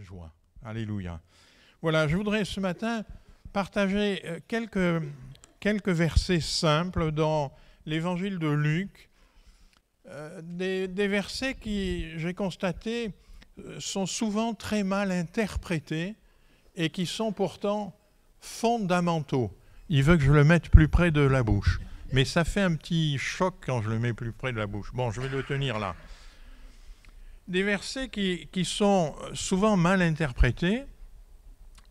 joie. Alléluia. Voilà, je voudrais ce matin partager quelques versets simples dans l'évangile de Luc, des versets qui, j'ai constaté, sont souvent très mal interprétés et qui sont pourtant fondamentaux. Il veut que je le mette plus près de la bouche, mais ça fait un petit choc quand je le mets plus près de la bouche. Bon, je vais le tenir là. Des versets qui sont souvent mal interprétés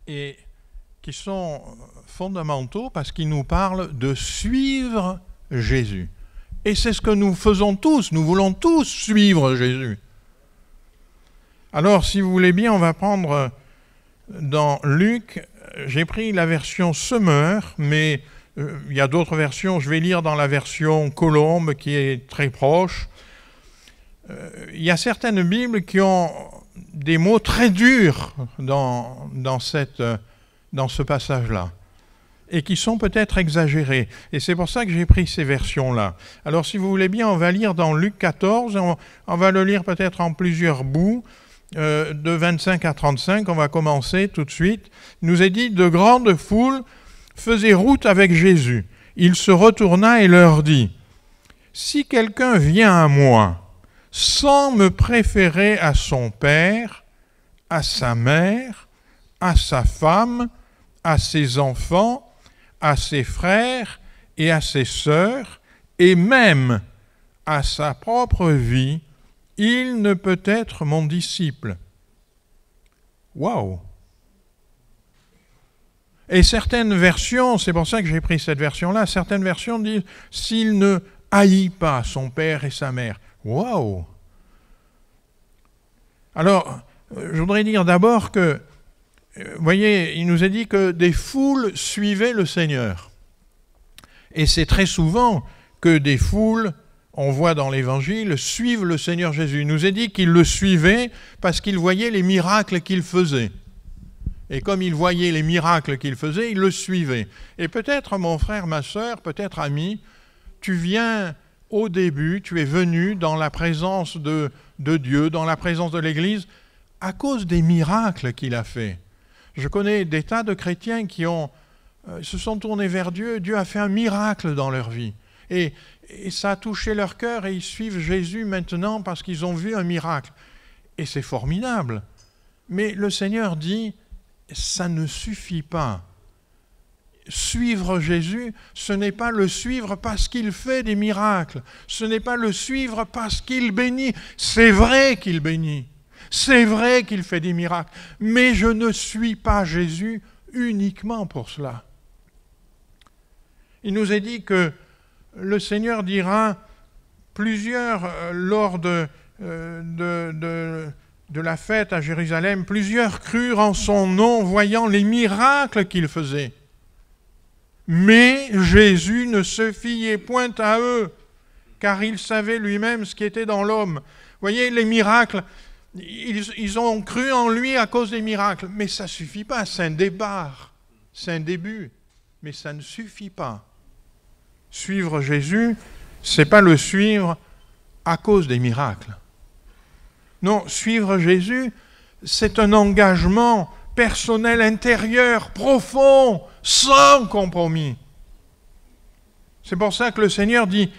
et qui sont fondamentaux parce qu'ils nous parlent de suivre Jésus. Et c'est ce que nous faisons tous, nous voulons tous suivre Jésus. Alors, si vous voulez bien, on va prendre dans Luc, j'ai pris la version Semeur, mais il y a d'autres versions, je vais lire dans la version Colombe qui est très proche. Il y a certaines Bibles qui ont des mots très durs dans ce passage-là et qui sont peut-être exagérés. Et c'est pour ça que j'ai pris ces versions-là. Alors, si vous voulez bien, on va lire dans Luc 14, on va le lire peut-être en plusieurs bouts, de 25 à 35, on va commencer tout de suite. Il nous est dit, de grandes foules faisaient route avec Jésus. Il se retourna et leur dit, « Si quelqu'un vient à moi, sans me préférer à son père, à sa mère, à sa femme, à ses enfants, à ses frères et à ses sœurs, et même à sa propre vie, il ne peut être mon disciple. » Waouh! Et certaines versions, c'est pour ça que j'ai pris cette version-là, certaines versions disent « s'il ne haït pas son père et sa mère ». Waouh! Alors, je voudrais dire d'abord que, vous voyez, il nous est dit que des foules suivaient le Seigneur. Et c'est très souvent que des foules, on voit dans l'Évangile, suivent le Seigneur Jésus. Il nous est dit qu'ils le suivaient parce qu'ils voyaient les miracles qu'il faisait. Et comme ils voyaient les miracles qu'il faisait, ils le suivaient. Et peut-être, mon frère, ma sœur, peut-être ami, tu viens au début, tu es venu dans la présence de Dieu, dans la présence de l'Église, à cause des miracles qu'il a fait. Je connais des tas de chrétiens qui se sont tournés vers Dieu. Dieu a fait un miracle dans leur vie. Et ça a touché leur cœur et ils suivent Jésus maintenant parce qu'ils ont vu un miracle. Et c'est formidable. Mais le Seigneur dit, ça ne suffit pas. Suivre Jésus, ce n'est pas le suivre parce qu'il fait des miracles. Ce n'est pas le suivre parce qu'il bénit. C'est vrai qu'il bénit. C'est vrai qu'il fait des miracles. Mais je ne suis pas Jésus uniquement pour cela. Il nous est dit que le Seigneur dira plusieurs, lors de la fête à Jérusalem, plusieurs crurent en son nom, voyant les miracles qu'il faisait. Mais Jésus ne se fiait point à eux, car il savait lui-même ce qui était dans l'homme. Vous voyez, les miracles, ils ont cru en lui à cause des miracles. Mais ça ne suffit pas, c'est un départ, c'est un début, mais ça ne suffit pas. Suivre Jésus, ce n'est pas le suivre à cause des miracles. Non, suivre Jésus, c'est un engagement personnel, intérieur, profond, sans compromis. C'est pour ça que le Seigneur dit,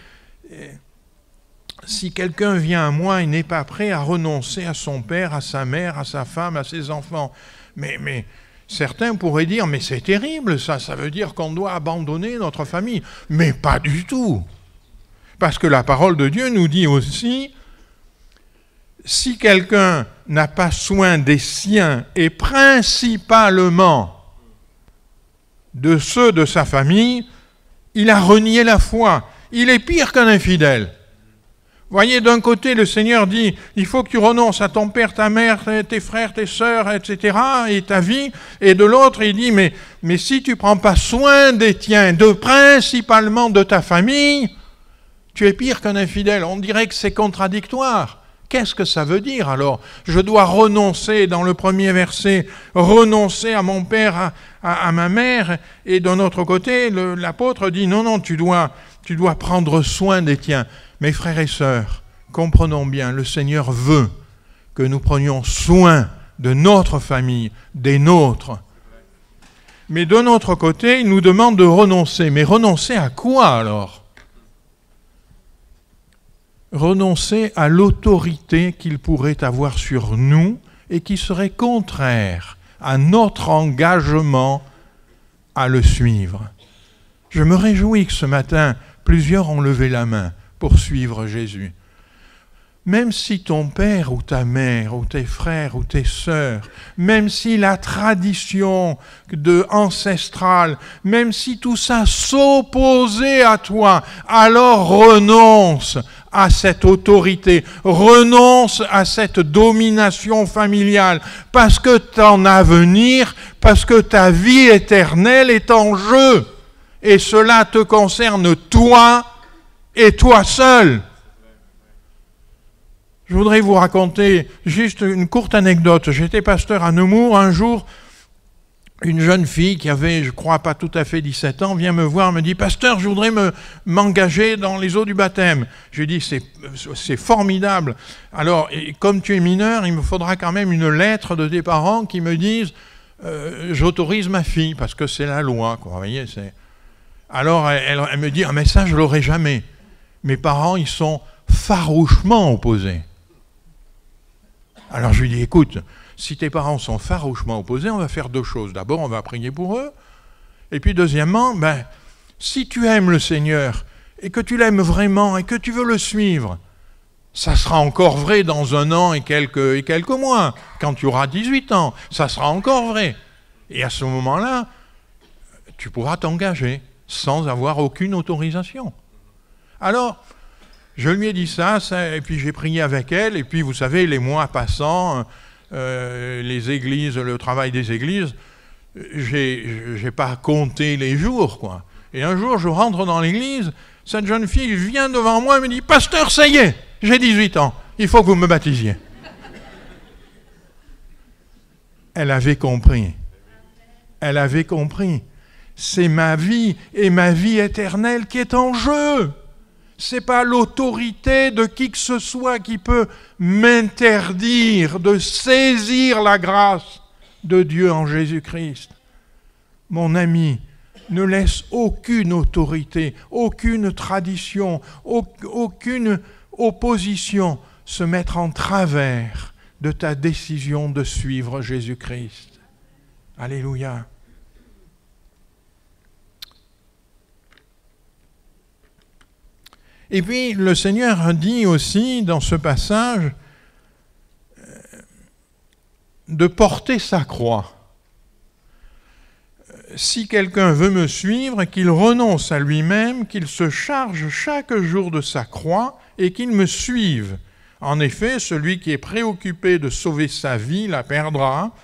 si quelqu'un vient à moi et n'est pas prêt à renoncer à son père, à sa mère, à sa femme, à ses enfants, mais certains pourraient dire, mais c'est terrible, ça veut dire qu'on doit abandonner notre famille. Mais pas du tout. Parce que la parole de Dieu nous dit aussi, si quelqu'un n'a pas soin des siens, et principalement de ceux de sa famille, il a renié la foi. Il est pire qu'un infidèle. Voyez, d'un côté, le Seigneur dit, il faut que tu renonces à ton père, ta mère, tes frères, tes sœurs, etc., et ta vie. Et de l'autre, il dit, mais si tu ne prends pas soin des tiens, principalement de ta famille, tu es pire qu'un infidèle. On dirait que c'est contradictoire. Qu'est-ce que ça veut dire alors? Je dois renoncer, dans le premier verset, renoncer à mon père, à ma mère, et d'un autre côté, l'apôtre dit, non, tu dois prendre soin des tiens. Mes frères et sœurs, comprenons bien, le Seigneur veut que nous prenions soin de notre famille, des nôtres. Mais de notre côté, il nous demande de renoncer. Mais renoncer à quoi alors? Renoncer à l'autorité qu'il pourrait avoir sur nous et qui serait contraire à notre engagement à le suivre. Je me réjouis que ce matin, plusieurs ont levé la main pour suivre Jésus. Même si ton père ou ta mère ou tes frères ou tes sœurs, même si la tradition ancestrale, même si tout ça s'opposait à toi, alors renonce à cette autorité, renonce à cette domination familiale, parce que ton avenir, parce que ta vie éternelle est en jeu. Et cela te concerne toi et toi seul. Je voudrais vous raconter juste une courte anecdote. J'étais pasteur à Nemours. Un jour, une jeune fille qui avait, je crois, pas tout à fait 17 ans, vient me voir, me dit « Pasteur, je voudrais m'engager dans les eaux du baptême. » Je lui dis « C'est formidable. Alors, comme tu es mineur, il me faudra quand même une lettre de tes parents qui me disent j'autorise ma fille, parce que c'est la loi. » Vous voyez, alors, elle me dit « Ah, mais ça, je ne l'aurai jamais. » Mes parents, ils sont farouchement opposés. Alors je lui dis, écoute, si tes parents sont farouchement opposés, on va faire deux choses. D'abord, on va prier pour eux. Et puis deuxièmement, si tu aimes le Seigneur et que tu l'aimes vraiment et que tu veux le suivre, ça sera encore vrai dans 1 an et quelques mois. Quand tu auras 18 ans, ça sera encore vrai. Et à ce moment-là, tu pourras t'engager sans avoir aucune autorisation. Alors, je lui ai dit ça, et puis j'ai prié avec elle, et puis vous savez, les mois passant, les églises, le travail des églises, j'ai pas compté les jours, quoi. Et un jour, je rentre dans l'église, cette jeune fille vient devant moi et me dit « Pasteur, ça y est, j'ai 18 ans, il faut que vous me baptisiez. » Elle avait compris. Elle avait compris. C'est ma vie et ma vie éternelle qui est en jeu. Ce n'est pas l'autorité de qui que ce soit qui peut m'interdire de saisir la grâce de Dieu en Jésus-Christ. Mon ami, ne laisse aucune autorité, aucune tradition, aucune opposition se mettre en travers de ta décision de suivre Jésus-Christ. Alléluia. Et puis, le Seigneur dit aussi dans ce passage de porter sa croix. Si quelqu'un veut me suivre, qu'il renonce à lui-même, qu'il se charge chaque jour de sa croix et qu'il me suive. En effet, celui qui est préoccupé de sauver sa vie la perdra,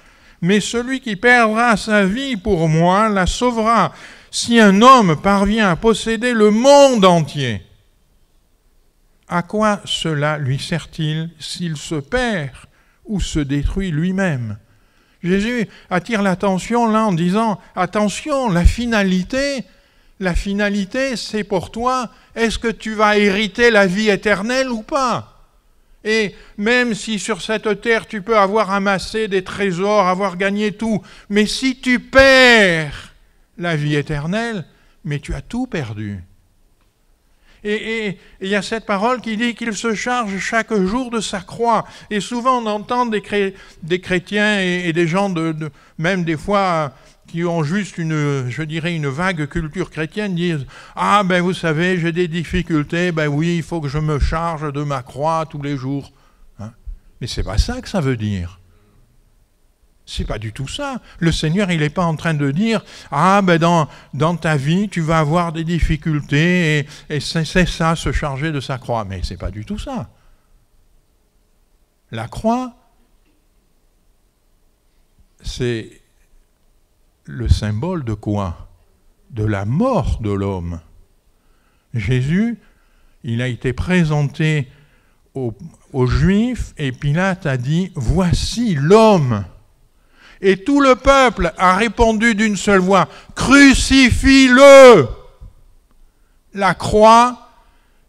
mais celui qui perdra sa vie pour moi la sauvera. Si un homme parvient à posséder le monde entier, à quoi cela lui sert-il s'il se perd ou se détruit lui-même? Jésus attire l'attention là en disant « Attention, la finalité, c'est pour toi, est-ce que tu vas hériter la vie éternelle ou pas? Et même si sur cette terre tu peux avoir amassé des trésors, avoir gagné tout, mais si tu perds la vie éternelle, mais tu as tout perdu. » Et il y a cette parole qui dit qu'il se charge chaque jour de sa croix. Et souvent on entend des chrétiens et des gens, même des fois, qui ont juste une vague culture chrétienne, disent « Ah, vous savez, j'ai des difficultés, oui, il faut que je me charge de ma croix tous les jours. » Mais c'est pas ça que ça veut dire. C'est pas du tout ça. Le Seigneur, il n'est pas en train de dire « Ah, dans ta vie, tu vas avoir des difficultés et c'est ça, se charger de sa croix. » Mais c'est pas du tout ça. La croix, c'est le symbole de quoi? De la mort de l'homme. Jésus, il a été présenté aux Juifs et Pilate a dit « Voici l'homme ». Et tout le peuple a répondu d'une seule voix, « Crucifie-le » La croix,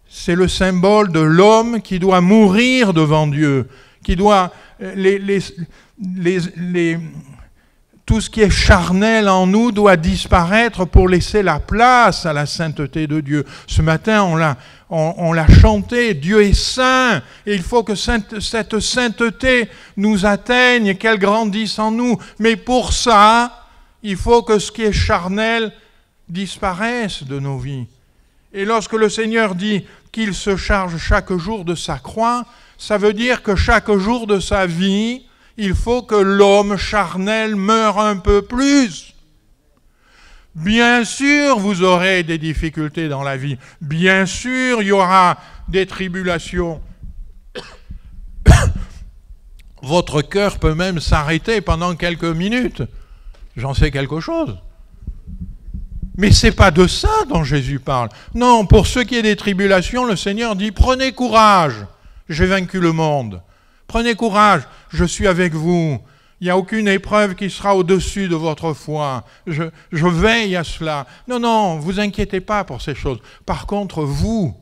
c'est le symbole de l'homme qui doit mourir devant Dieu, qui doit... tout ce qui est charnel en nous doit disparaître pour laisser la place à la sainteté de Dieu. Ce matin, on l'a chanté, Dieu est saint, et il faut que cette sainteté nous atteigne, qu'elle grandisse en nous. Mais pour ça, il faut que ce qui est charnel disparaisse de nos vies. Et lorsque le Seigneur dit qu'il se charge chaque jour de sa croix, ça veut dire que chaque jour de sa vie, il faut que l'homme charnel meure un peu plus. Bien sûr, vous aurez des difficultés dans la vie. Bien sûr, il y aura des tribulations. Votre cœur peut même s'arrêter pendant quelques minutes. J'en sais quelque chose. Mais ce n'est pas de ça dont Jésus parle. Non, pour ceux qui ont des tribulations, le Seigneur dit « Prenez courage, j'ai vaincu le monde. Prenez courage, je suis avec vous. Il n'y a aucune épreuve qui sera au-dessus de votre foi. Je veille à cela. Non, non, vous inquiétez pas pour ces choses. Par contre, vous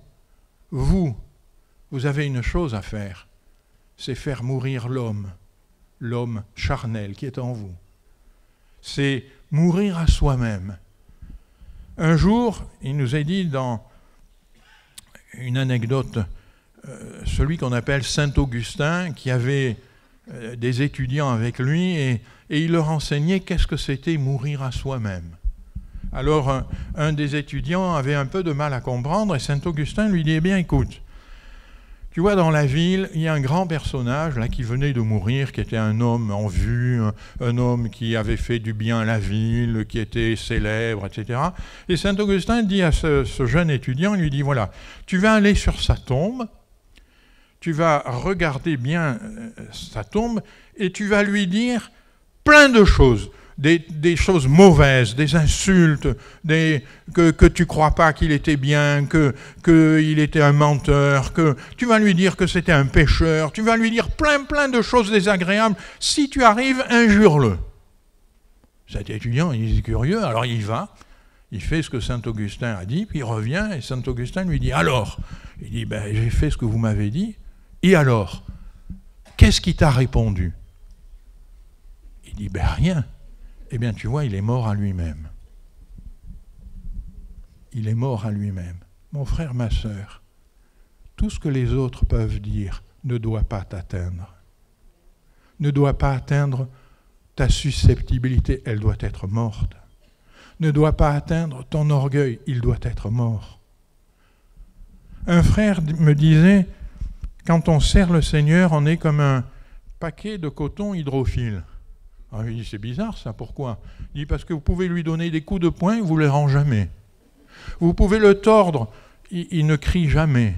avez une chose à faire. C'est faire mourir l'homme charnel qui est en vous. C'est mourir à soi-même. Un jour, il nous est dit dans une anecdote, celui qu'on appelle Saint Augustin, qui avait des étudiants avec lui, et il leur enseignait qu'est-ce que c'était mourir à soi-même. Alors, un des étudiants avait un peu de mal à comprendre, et Saint Augustin lui dit, eh bien, écoute, tu vois, dans la ville, il y a un grand personnage là qui venait de mourir, qui était un homme en vue, un homme qui avait fait du bien à la ville, qui était célèbre, etc. Et Saint Augustin dit à ce jeune étudiant, il lui dit, voilà, tu vas aller sur sa tombe, tu vas regarder bien sa tombe, et tu vas lui dire plein de choses. Des choses mauvaises, des insultes, que tu ne crois pas qu'il était bien, qu'il était un menteur, que tu vas lui dire que c'était un pécheur, tu vas lui dire plein de choses désagréables. Si tu arrives, injure-le. Cet étudiant, il est curieux, alors il va, il fait ce que Saint Augustin a dit, puis il revient, et Saint Augustin lui dit, alors, il dit, ben, j'ai fait ce que vous m'avez dit, et alors, qu'est-ce qui t'a répondu? Il dit, ben rien. Eh bien, tu vois, il est mort à lui-même. Il est mort à lui-même. Mon frère, ma sœur, tout ce que les autres peuvent dire ne doit pas t'atteindre. Ne doit pas atteindre ta susceptibilité, elle doit être morte. Ne doit pas atteindre ton orgueil, il doit être mort. Un frère me disait, quand on sert le Seigneur, on est comme un paquet de coton hydrophile. Alors, il dit, c'est bizarre ça, pourquoi? Il dit, parce que vous pouvez lui donner des coups de poing, il ne vous les rend jamais. Vous pouvez le tordre, il ne crie jamais.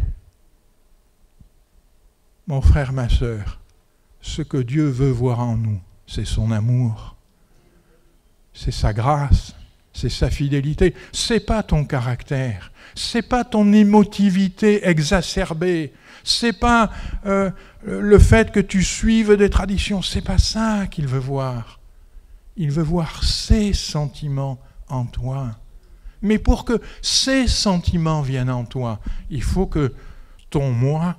Mon frère, ma sœur, ce que Dieu veut voir en nous, c'est son amour, c'est sa grâce, c'est sa fidélité. C'est pas ton caractère, c'est pas ton émotivité exacerbée, c'est pas le fait que tu suives des traditions, c'est pas ça qu'il veut voir. Il veut voir ses sentiments en toi. Mais pour que ces sentiments viennent en toi, il faut que ton moi,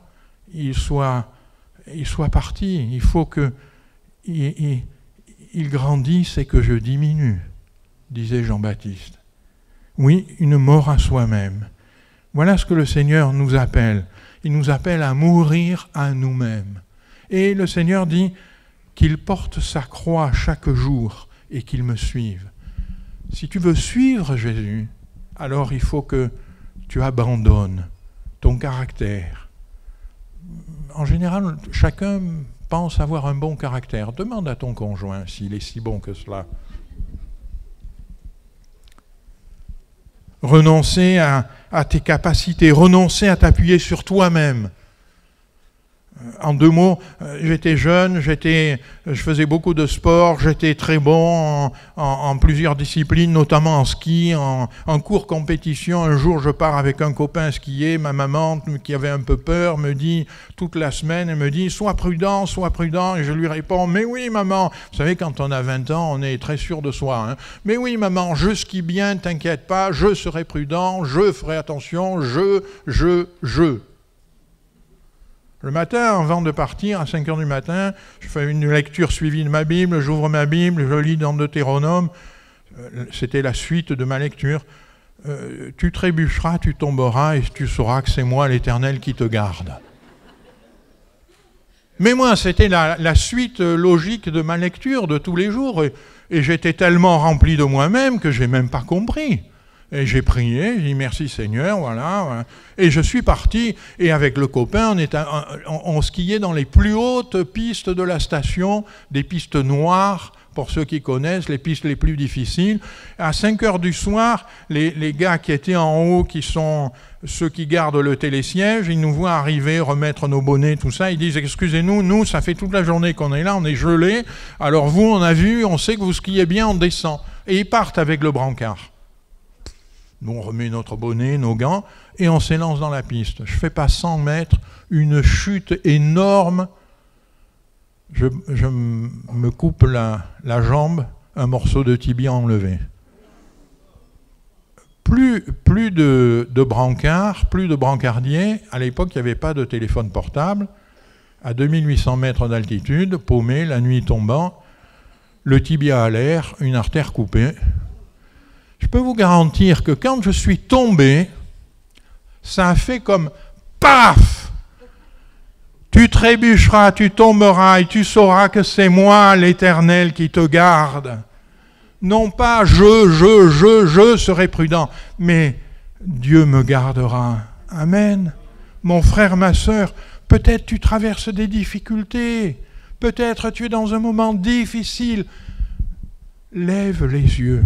il soit parti. Il faut que il grandisse et que je diminue, disait Jean-Baptiste. Oui, une mort à soi-même. Voilà ce que le Seigneur nous appelle. Il nous appelle à mourir à nous-mêmes. Et le Seigneur dit qu'il porte sa croix chaque jour et qu'il me suive. Si tu veux suivre Jésus, alors il faut que tu abandonnes ton caractère. En général, chacun pense avoir un bon caractère. Demande à ton conjoint s'il est si bon que cela. Renoncer à tes capacités, renoncer à t'appuyer sur toi-même. En 2 mots, j'étais jeune, je faisais beaucoup de sport, j'étais très bon en plusieurs disciplines, notamment en ski, en cours compétition. Un jour, je pars avec un copain skier, ma maman, qui avait un peu peur, me dit, toute la semaine, elle me dit, sois prudent, et je lui réponds, mais oui maman, vous savez, quand on a 20 ans, on est très sûr de soi, hein. Mais oui maman, je skie bien, t'inquiète pas, je serai prudent, je ferai attention, je. Le matin, avant de partir, à 5 heures du matin, je fais une lecture suivie de ma Bible, j'ouvre ma Bible, je lis dans Deutéronome, c'était la suite de ma lecture. Tu trébucheras, tu tomberas, et tu sauras que c'est moi l'Éternel qui te garde. Mais moi, c'était la suite logique de ma lecture de tous les jours, et j'étais tellement rempli de moi-même que je n'ai même pas compris. Et j'ai prié, j'ai dit merci Seigneur, voilà. Et je suis parti, et avec le copain, on skiait dans les plus hautes pistes de la station, des pistes noires, pour ceux qui connaissent, les pistes les plus difficiles. À 5 heures du soir, les gars qui étaient en haut, qui sont ceux qui gardent le télésiège, ils nous voient arriver, remettre nos bonnets, tout ça. Ils disent, excusez-nous, nous, ça fait toute la journée qu'on est là, on est gelés. Alors vous, on a vu, on sait que vous skiez bien, on descend. Et ils partent avec le brancard. Nous, on remet notre bonnet, nos gants, et on s'élance dans la piste. Je ne fais pas 100 mètres, une chute énorme. Je me coupe la jambe, un morceau de tibia enlevé. Plus de brancards, plus de brancardiers. À l'époque, il n'y avait pas de téléphone portable. À 2800 mètres d'altitude, paumé, la nuit tombant, le tibia à l'air, une artère coupée. Je peux vous garantir que quand je suis tombé, ça a fait comme paf! Tu trébucheras, tu tomberas et tu sauras que c'est moi l'Éternel qui te garde. Non pas je serai prudent, mais Dieu me gardera. Amen. Mon frère, ma sœur, peut-être tu traverses des difficultés, peut-être tu es dans un moment difficile. Lève les yeux,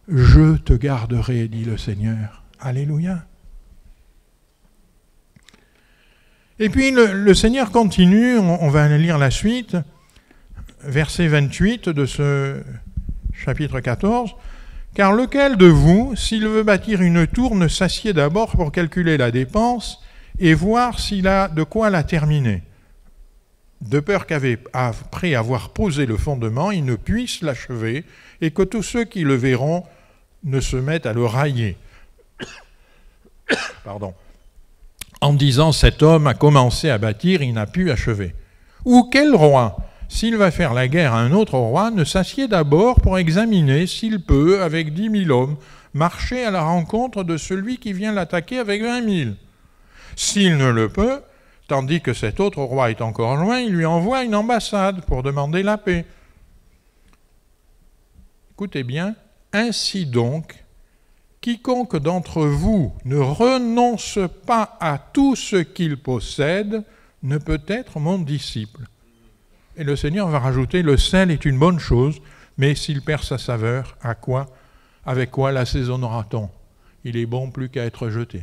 je te garderai, dit le Seigneur. Alléluia. Et puis le Seigneur continue, on va lire la suite, verset 28 de ce chapitre 14. « Car lequel de vous, s'il veut bâtir une tour, ne s'assied d'abord pour calculer la dépense et voir s'il a de quoi la terminer, de peur qu'après avoir posé le fondement, il ne puisse l'achever et que tous ceux qui le verront ne se mettent à le railler. » Pardon. En disant, cet homme a commencé à bâtir, il n'a pu achever. Ou quel roi, s'il va faire la guerre à un autre roi, ne s'assied d'abord pour examiner s'il peut, avec 10 000 hommes, marcher à la rencontre de celui qui vient l'attaquer avec 20 000. S'il ne le peut, tandis que cet autre roi est encore loin, il lui envoie une ambassade pour demander la paix. Écoutez bien, ainsi donc, quiconque d'entre vous ne renonce pas à tout ce qu'il possède ne peut être mon disciple. Et le Seigneur va rajouter, le sel est une bonne chose, mais s'il perd sa saveur, avec quoi l'assaisonnera-t-on? Il est bon plus qu'à être jeté.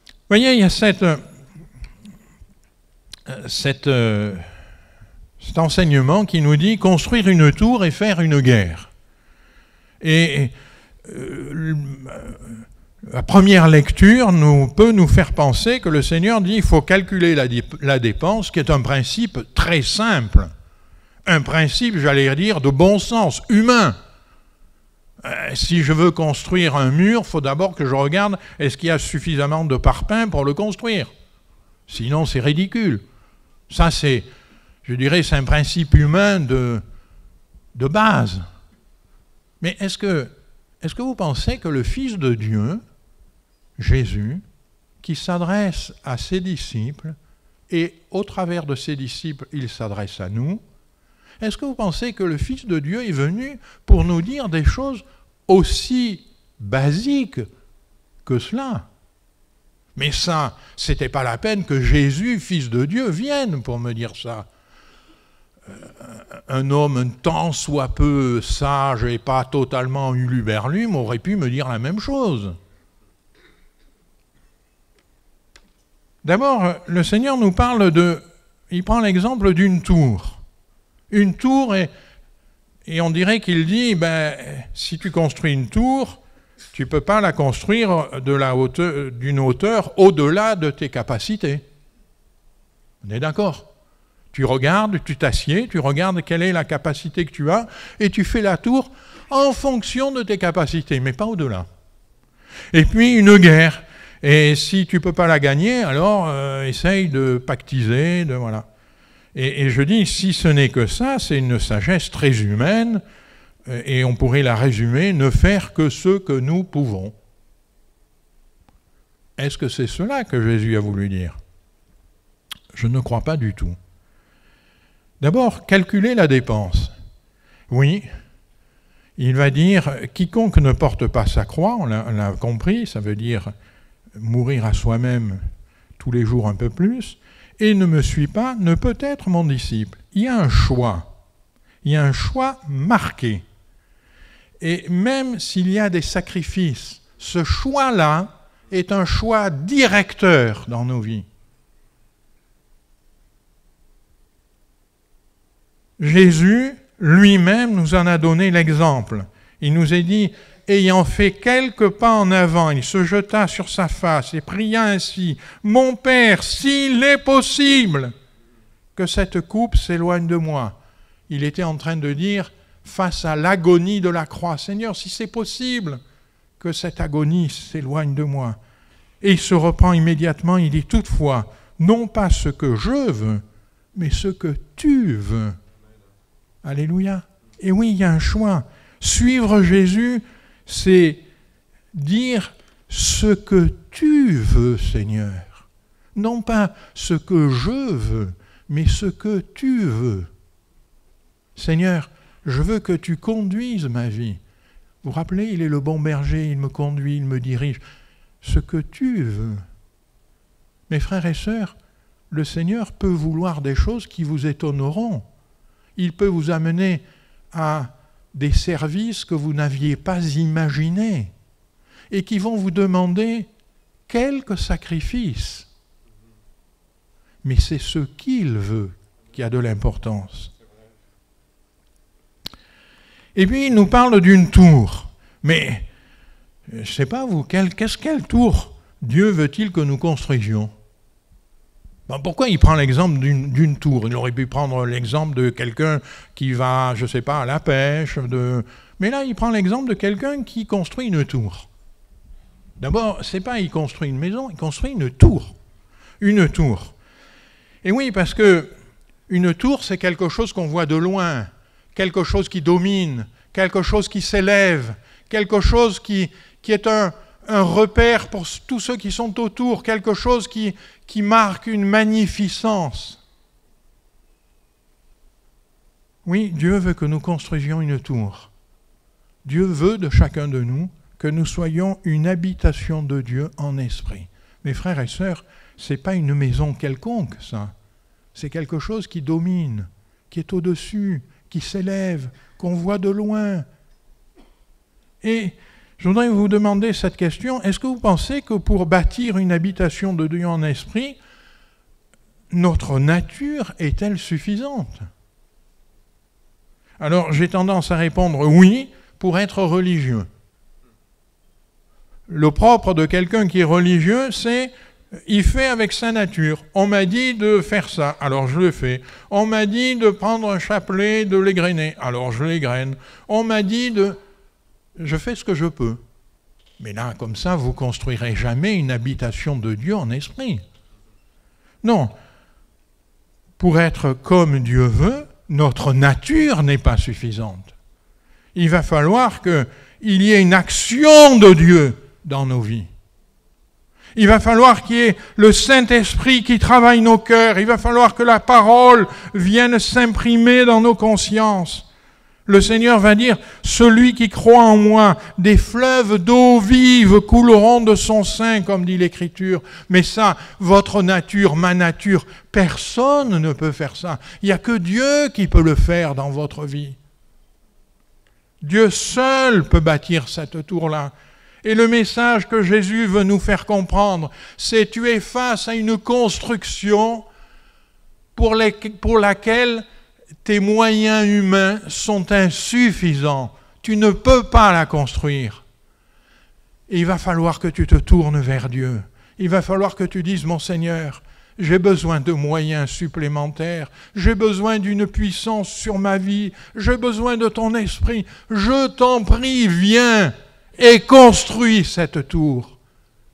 Vous voyez, il y a cet enseignement qui nous dit construire une tour et faire une guerre. Et la première lecture peut nous faire penser que le Seigneur dit qu'il faut calculer la dépense, qui est un principe très simple, un principe, j'allais dire, de bon sens, humain. Si je veux construire un mur, il faut d'abord que je regarde est-ce qu'il y a suffisamment de parpaing pour le construire. Sinon, c'est ridicule. Ça, c'est un principe humain de base. Mais est-ce que vous pensez que le Fils de Dieu, Jésus, qui s'adresse à ses disciples, et au travers de ses disciples, il s'adresse à nous, est-ce que vous pensez que le Fils de Dieu est venu pour nous dire des choses aussi basiques que cela? Mais ça, c'était pas la peine que Jésus, Fils de Dieu, vienne pour me dire ça. Un homme un tant soit peu sage et pas totalement huluberlum aurait pu me dire la même chose. D'abord, le Seigneur nous parle il prend l'exemple d'une tour. Une tour, et on dirait qu'il dit, si tu construis une tour, tu ne peux pas la construire d'une hauteur au-delà de tes capacités. On est d'accord? Tu regardes, tu t'assieds, tu regardes quelle est la capacité que tu as, et tu fais la tour en fonction de tes capacités, mais pas au-delà. Et puis une guerre. Et si tu ne peux pas la gagner, alors essaye de pactiser, voilà. Et je dis, si ce n'est que ça, c'est une sagesse très humaine, et on pourrait la résumer, ne faire que ce que nous pouvons. Est-ce que c'est cela que Jésus a voulu dire? Je ne crois pas du tout. D'abord, calculer la dépense. Oui, il va dire, quiconque ne porte pas sa croix, on l'a compris, ça veut dire mourir à soi-même tous les jours un peu plus, et ne me suit pas, ne peut être mon disciple. Il y a un choix. Il y a un choix marqué. Et même s'il y a des sacrifices, ce choix-là est un choix directeur dans nos vies. Jésus lui-même nous en a donné l'exemple. Il nous a dit, ayant fait quelques pas en avant, il se jeta sur sa face et pria ainsi, « Mon Père, s'il est possible, que cette coupe s'éloigne de moi. » Il était en train de dire, face à l'agonie de la croix, « Seigneur, si c'est possible, que cette agonie s'éloigne de moi. » Et il se reprend immédiatement, il dit, « Toutefois, non pas ce que je veux, mais ce que tu veux. » Alléluia. Et oui, il y a un choix. Suivre Jésus, c'est dire ce que tu veux, Seigneur. Non pas ce que je veux, mais ce que tu veux. Seigneur, je veux que tu conduises ma vie. Vous vous rappelez, il est le bon berger, il me conduit, il me dirige. Ce que tu veux. Mes frères et sœurs, le Seigneur peut vouloir des choses qui vous étonneront. Il peut vous amener à des services que vous n'aviez pas imaginés et qui vont vous demander quelques sacrifices. Mais c'est ce qu'il veut qui a de l'importance. Et puis il nous parle d'une tour. Mais, je ne sais pas vous, quelle tour Dieu veut-il que nous construisions ? Pourquoi il prend l'exemple d'une tour? Il aurait pu prendre l'exemple de quelqu'un qui va, je ne sais pas, à la pêche. Mais là, il prend l'exemple de quelqu'un qui construit une tour. D'abord, ce n'est pas il construit une maison, il construit une tour. Une tour. Et oui, parce que une tour, c'est quelque chose qu'on voit de loin, quelque chose qui domine, quelque chose qui s'élève, quelque chose qui est un repère pour tous ceux qui sont autour, quelque chose qui marque une magnificence. Oui, Dieu veut que nous construisions une tour. Dieu veut de chacun de nous que nous soyons une habitation de Dieu en esprit. Mes frères et sœurs, ce n'est pas une maison quelconque, ça. C'est quelque chose qui domine, qui est au-dessus, qui s'élève, qu'on voit de loin. Et je voudrais vous demander cette question. Est-ce que vous pensez que pour bâtir une habitation de Dieu en esprit, notre nature est-elle suffisante? Alors, j'ai tendance à répondre oui, pour être religieux. Le propre de quelqu'un qui est religieux, c'est il fait avec sa nature. On m'a dit de faire ça, alors je le fais. On m'a dit de prendre un chapelet, de l'égrainer, alors je l'égraine. On m'a dit de... Je fais ce que je peux. Mais là, comme ça, vous ne construirez jamais une habitation de Dieu en esprit. Non. Pour être comme Dieu veut, notre nature n'est pas suffisante. Il va falloir qu'il y ait une action de Dieu dans nos vies. Il va falloir qu'il y ait le Saint-Esprit qui travaille nos cœurs. Il va falloir que la parole vienne s'imprimer dans nos consciences. Le Seigneur va dire, celui qui croit en moi, des fleuves d'eau vive couleront de son sein, comme dit l'Écriture. Mais ça, votre nature, ma nature, personne ne peut faire ça. Il n'y a que Dieu qui peut le faire dans votre vie. Dieu seul peut bâtir cette tour-là. Et le message que Jésus veut nous faire comprendre, c'est tu es face à une construction pour laquelle tes moyens humains sont insuffisants. Tu ne peux pas la construire. Et il va falloir que tu te tournes vers Dieu. Il va falloir que tu dises, mon Seigneur, j'ai besoin de moyens supplémentaires. J'ai besoin d'une puissance sur ma vie. J'ai besoin de ton esprit. Je t'en prie, viens et construis cette tour.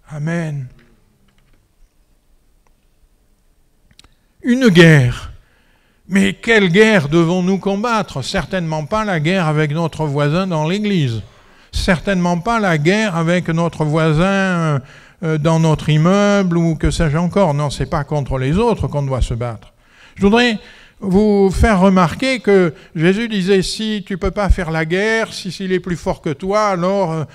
Amen. Une guerre. Mais quelle guerre devons-nous combattre? Certainement pas la guerre avec notre voisin dans l'église. Certainement pas la guerre avec notre voisin dans notre immeuble ou que sais-je encore. Non, c'est pas contre les autres qu'on doit se battre. Je voudrais vous faire remarquer que Jésus disait, si tu ne peux pas faire la guerre, si s'il est plus fort que toi, alors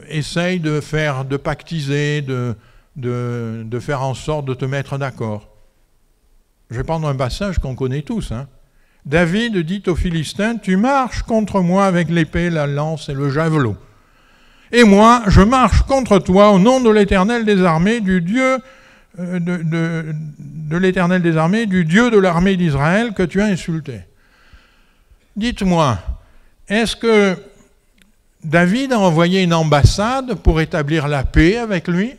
essaye de pactiser, de faire en sorte de te mettre d'accord. Je vais prendre un passage qu'on connaît tous. David dit aux Philistins, tu marches contre moi avec l'épée, la lance et le javelot. Et moi, je marche contre toi au nom de l'Éternel des armées, du Dieu de l'Éternel des armées, du Dieu de l'armée d'Israël que tu as insulté. Dites-moi, est-ce que David a envoyé une ambassade pour établir la paix avec lui?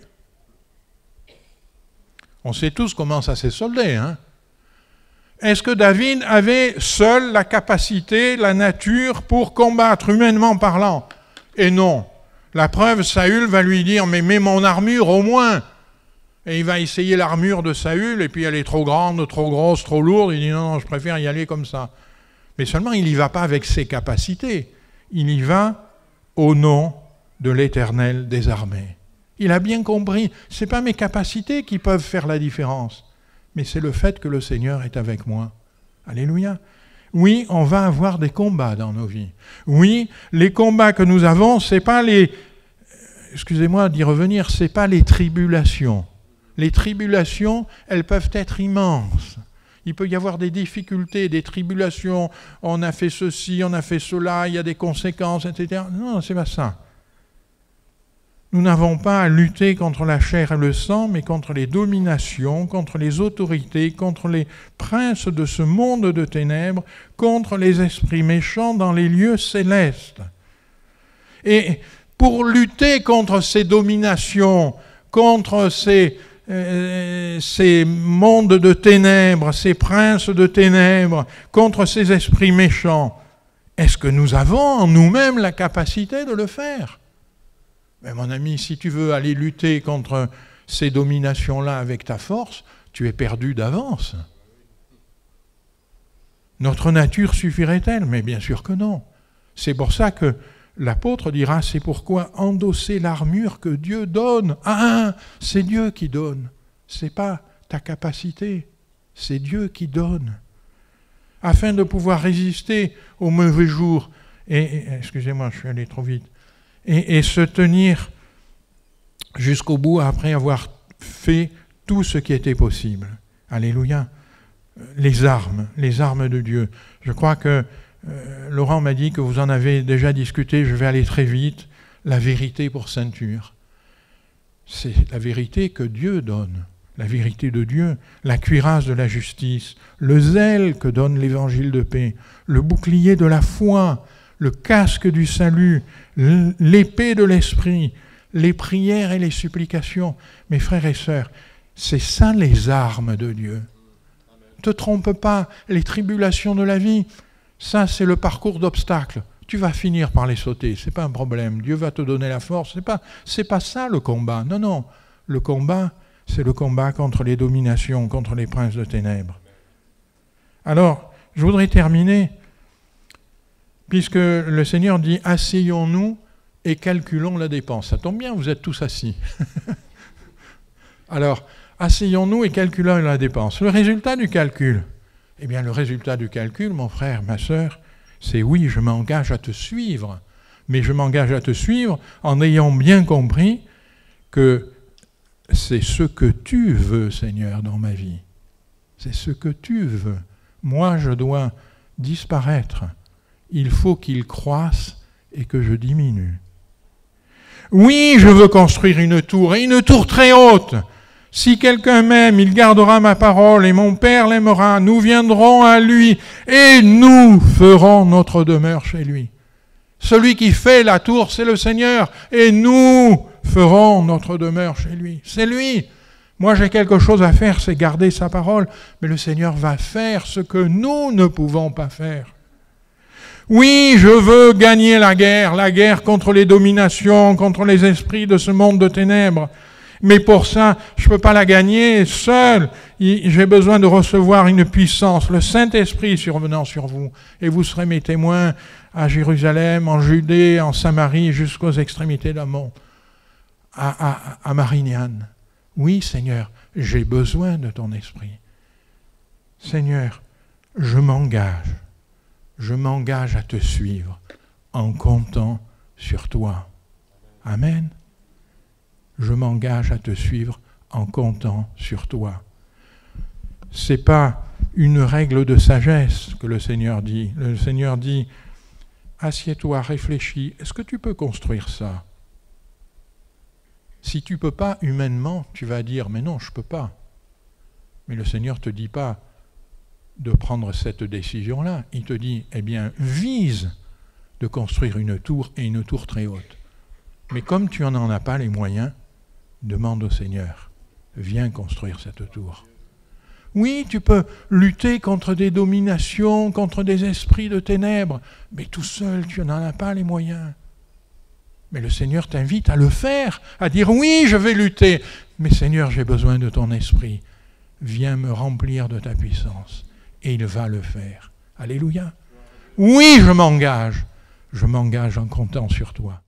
On sait tous comment ça s'est soldé. Est-ce que David avait seul la capacité, la nature pour combattre, humainement parlant? Et non. La preuve, Saül va lui dire, mais mets mon armure au moins. Et il va essayer l'armure de Saül, et puis elle est trop grande, trop grosse, trop lourde. Il dit non, je préfère y aller comme ça. Mais seulement, il n'y va pas avec ses capacités. Il y va au nom de l'Éternel des armées. Il a bien compris, ce n'est pas mes capacités qui peuvent faire la différence, mais c'est le fait que le Seigneur est avec moi. Alléluia. Oui, on va avoir des combats dans nos vies. Oui, les combats que nous avons, ce n'est pas les... Excusez-moi d'y revenir, ce n'est pas les tribulations. Les tribulations, elles peuvent être immenses. Il peut y avoir des difficultés, des tribulations. On a fait ceci, on a fait cela, il y a des conséquences, etc. Non, c'est pas ça. Nous n'avons pas à lutter contre la chair et le sang, mais contre les dominations, contre les autorités, contre les princes de ce monde de ténèbres, contre les esprits méchants dans les lieux célestes. Et pour lutter contre ces dominations, contre ces mondes de ténèbres, ces princes de ténèbres, contre ces esprits méchants, est-ce que nous avons en nous-mêmes la capacité de le faire? Mais mon ami, si tu veux aller lutter contre ces dominations-là avec ta force, tu es perdu d'avance. Notre nature suffirait-elle? Mais bien sûr que non. C'est pour ça que l'apôtre dira, c'est pourquoi endosser l'armure que Dieu donne. C'est Dieu qui donne. Ce n'est pas ta capacité, c'est Dieu qui donne. Afin de pouvoir résister aux mauvais jours. Excusez-moi, je suis allé trop vite. Et se tenir jusqu'au bout après avoir fait tout ce qui était possible. Alléluia. Les armes de Dieu. Je crois que Laurent m'a dit que vous en avez déjà discuté, je vais aller très vite. La vérité pour ceinture. C'est la vérité que Dieu donne. La vérité de Dieu, la cuirasse de la justice, le zèle que donne l'évangile de paix, le bouclier de la foi, le casque du salut, l'épée de l'esprit, les prières et les supplications. Mes frères et sœurs, c'est ça les armes de Dieu. Ne te trompe pas, les tribulations de la vie, ça c'est le parcours d'obstacles. Tu vas finir par les sauter, c'est pas un problème. Dieu va te donner la force, c'est pas ça le combat. Non, le combat, c'est le combat contre les dominations, contre les princes de ténèbres. Alors, je voudrais terminer, puisque le Seigneur dit « Asseyons-nous et calculons la dépense ». Ça tombe bien, vous êtes tous assis. Alors, asseyons-nous et calculons la dépense. Le résultat du calcul, eh bien le résultat du calcul, mon frère, ma sœur, c'est oui, je m'engage à te suivre, mais je m'engage à te suivre en ayant bien compris que c'est ce que tu veux, Seigneur, dans ma vie. C'est ce que tu veux. Moi, je dois disparaître. Il faut qu'il croisse et que je diminue. Oui, je veux construire une tour, et une tour très haute. Si quelqu'un m'aime, il gardera ma parole, et mon Père l'aimera. Nous viendrons à lui, et nous ferons notre demeure chez lui. Celui qui fait la tour, c'est le Seigneur, et nous ferons notre demeure chez lui. C'est lui. Moi, j'ai quelque chose à faire, c'est garder sa parole, mais le Seigneur va faire ce que nous ne pouvons pas faire. Oui, je veux gagner la guerre contre les dominations, contre les esprits de ce monde de ténèbres. Mais pour ça, je ne peux pas la gagner seul. J'ai besoin de recevoir une puissance, le Saint-Esprit survenant sur vous. Et vous serez mes témoins à Jérusalem, en Judée, en Samarie, jusqu'aux extrémités d'un monde. À Marignane. Oui, Seigneur, j'ai besoin de ton esprit. Seigneur, je m'engage à te suivre en comptant sur toi. Amen. Je m'engage à te suivre en comptant sur toi. Ce n'est pas une règle de sagesse que le Seigneur dit. Le Seigneur dit, assieds-toi, réfléchis, est-ce que tu peux construire ça ? Si tu ne peux pas humainement, tu vas dire, mais non, je ne peux pas. Mais le Seigneur ne te dit pas de prendre cette décision-là. Il te dit, eh bien, vise de construire une tour, et une tour très haute. Mais comme tu n'en as pas les moyens, demande au Seigneur, viens construire cette tour. Oui, tu peux lutter contre des dominations, contre des esprits de ténèbres, mais tout seul, tu n'en as pas les moyens. Mais le Seigneur t'invite à le faire, à dire oui, je vais lutter. Mais Seigneur, j'ai besoin de ton esprit. Viens me remplir de ta puissance. Et il va le faire. Alléluia. Oui, je m'engage en comptant sur toi.